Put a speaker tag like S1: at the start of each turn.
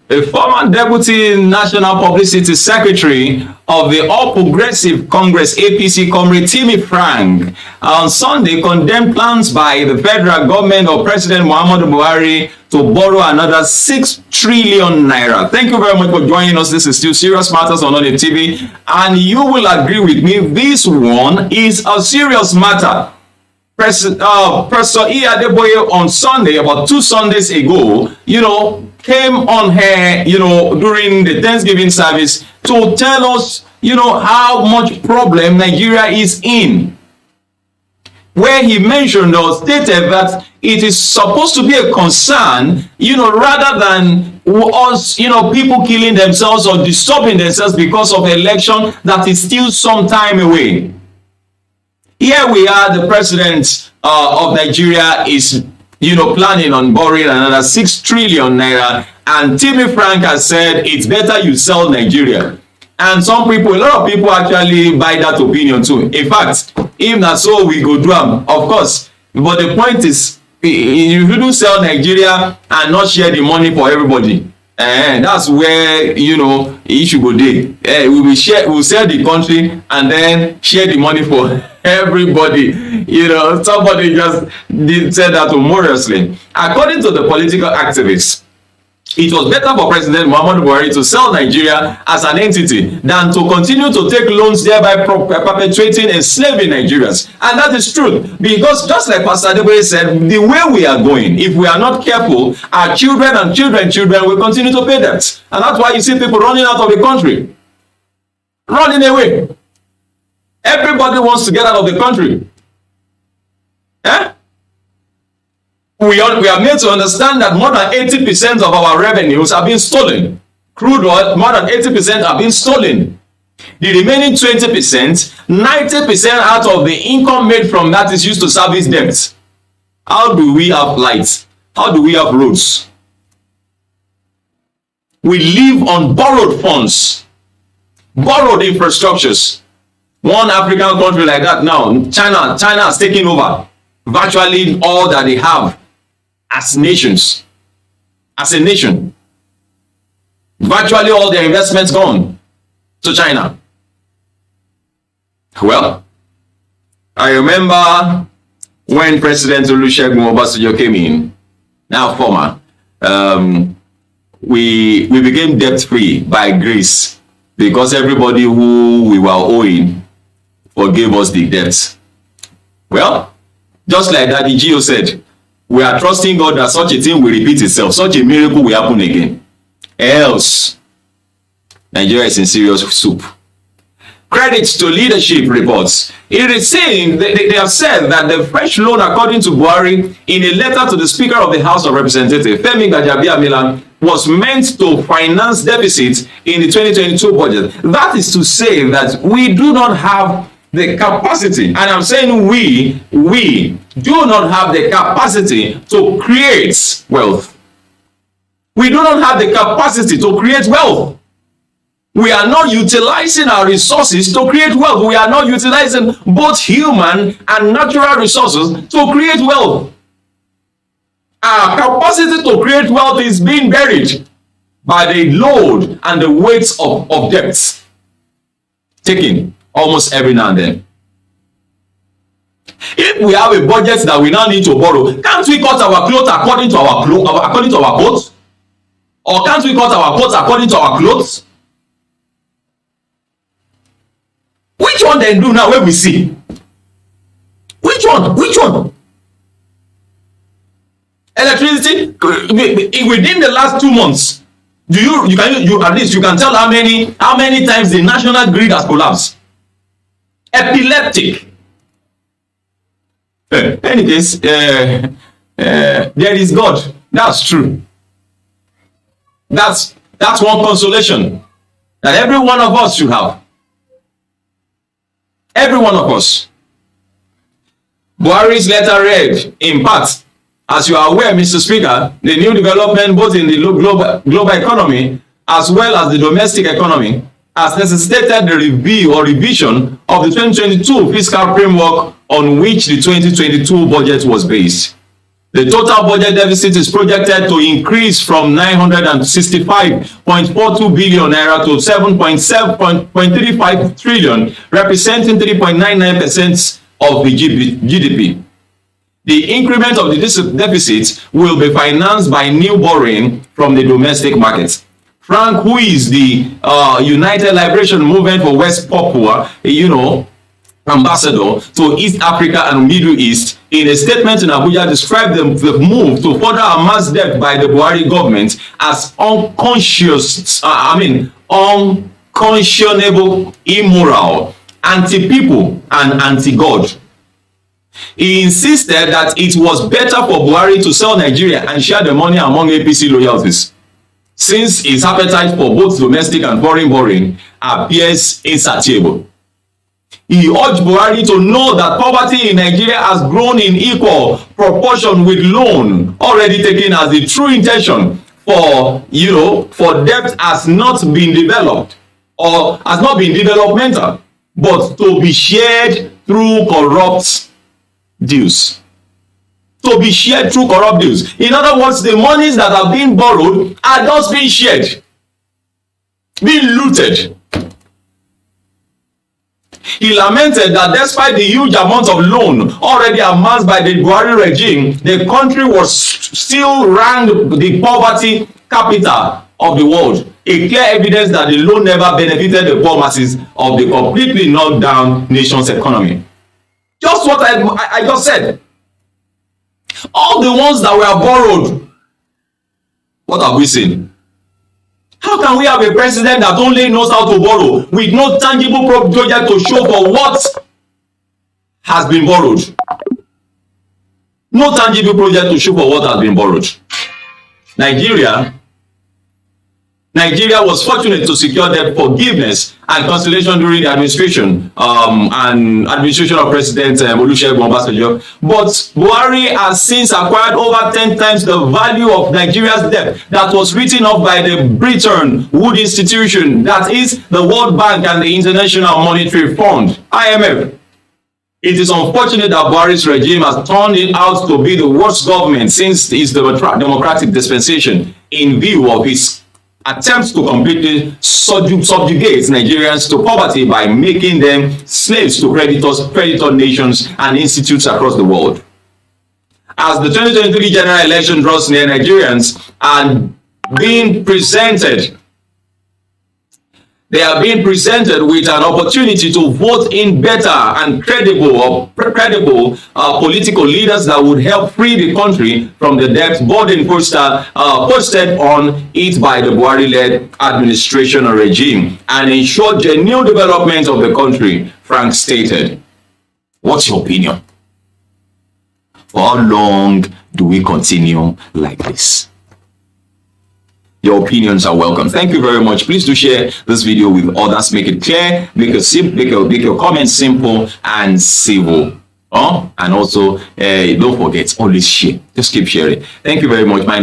S1: A former Deputy National Publicity Secretary of the All Progressive Congress APC, Comrade Timi Frank, on Sunday condemned plans by the federal government of President Muhammadu Buhari to borrow another 6 trillion naira. Thank you very much for joining us. This is still Serious Matters on ONIF TV, and you will agree with me, this one is a serious matter. Professor E. Adeboye on Sunday, about 2 Sundays ago, came on here, during the Thanksgiving service to tell us, how much problem Nigeria is in. Where he mentioned or stated that it is supposed to be a concern, rather than us, people killing themselves or disturbing themselves because of an election that is still some time away. Here we are, the president of Nigeria is, planning on borrowing another 6 trillion naira, and Timi Frank has said it's better you sell Nigeria. And a lot of people actually buy that opinion too. In fact, if not so, we go do them, of course. But the point is, if you do sell Nigeria and not share the money for everybody, that's where issue go dey. We'll sell the country and then share the money for everybody. Somebody just said that humorously. According to the political activists, it was better for President Muhammadu Buhari to sell Nigeria as an entity than to continue to take loans, thereby perpetuating enslaving Nigerians. And that is true, because just like Pastor Adeboye said, the way we are going, if we are not careful, our children and children will continue to pay debts. And that's why you see people running out of the country, running away. Everybody wants to get out of the country. We are made to understand that more than 80% of our revenues are being stolen. Crude oil, more than 80% are being stolen. The remaining 20%, 90% out of the income made from that is used to service debts. How do we have lights? How do we have roads? We live on borrowed funds, borrowed infrastructures. One African country like that now, China has taken over virtually all that they have as nations, as a nation. Virtually all their investments gone to China. Well, I remember when President Olusegun Obasanjo came in, now former, we became debt-free by grace, because everybody who we were owing forgave us the debts. Well, just like Daddy Gio said, we are trusting God that such a thing will repeat itself, such a miracle will happen again. Else, Nigeria is in serious soup. Credits to leadership reports. It is saying, they have said that the fresh loan, according to Buhari, in a letter to the Speaker of the House of Representatives, Femi Gbajabiamila, was meant to finance deficits in the 2022 budget. That is to say that we do not have the capacity, and I'm saying we do not have the capacity to create wealth. We do not have the capacity to create wealth. We are not utilizing our resources to create wealth. We are not utilizing both human and natural resources to create wealth. Our capacity to create wealth is being buried by the load and the weight of debts taken almost every now and then. If we have a budget that we now need to borrow, can't we cut our clothes according to our coat? Or can't we cut our coats according to our clothes? Which one then do now when we see? Which one? Electricity within the last 2 months. You at least you can tell how many times the national grid has collapsed. Epileptic. Any case, there is God. That's true. That's one consolation that every one of us should have. Every one of us. Buhari's letter read, in part, as you are aware, Mr. Speaker, the new development both in the global economy as well as the domestic economy has necessitated the review or revision of the 2022 fiscal framework on which the 2022 budget was based. The total budget deficit is projected to increase from 965.42 billion naira to 7.35 trillion, representing 3.99% of the GDP. The increment of the deficit will be financed by new borrowing from the domestic market. Frank, who is the United Liberation Movement for West Papua, ambassador to East Africa and Middle East, in a statement in Abuja, described the move to further amass debt by the Buhari government as unconscionable, immoral, anti-people, and anti-God. He insisted that it was better for Buhari to sell Nigeria and share the money among APC loyalties, since his appetite for both domestic and foreign borrowing appears insatiable. He urged Buhari to know that poverty in Nigeria has grown in equal proportion with loan already taken as the true intention for debt has not been developed or has not been developmental, but to be shared through corrupt deals. To be shared through corrupt deals. In other words, the monies that are being borrowed are just being shared, being looted. He lamented that despite the huge amount of loan already amassed by the Buhari regime, the country was still ranked the poverty capital of the world, a clear evidence that the loan never benefited the poor masses of the completely knocked down nation's economy. Just what I just said. All the ones that were borrowed, what have we seen? How can we have a president that only knows how to borrow with no tangible project to show for what has been borrowed? No tangible project to show for what has been borrowed. Nigeria was fortunate to secure debt forgiveness and conciliation during the administration of President Olusegun Obasanjo. But Buhari has since acquired over 10 times the value of Nigeria's debt that was written off by the Bretton Woods institution, that is the World Bank and the International Monetary Fund, IMF. It is unfortunate that Buhari's regime has turned it out to be the worst government since its democratic dispensation, in view of its attempts to completely subjugate Nigerians to poverty by making them slaves to creditor nations and institutes across the world. As the 2023 general election draws near, Nigerians are being presented with an opportunity to vote in better and credible political leaders that would help free the country from the debt burden posted on it by the Buhari-led administration or regime and ensure genuine development of the country, Frank stated. What's your opinion? For how long do we continue like this? Your opinions are welcome. Thank you very much. Please do share this video with others. Make it clear, make your comments simple and civil. And also, don't forget, always share. Just keep sharing. Thank you very much. My name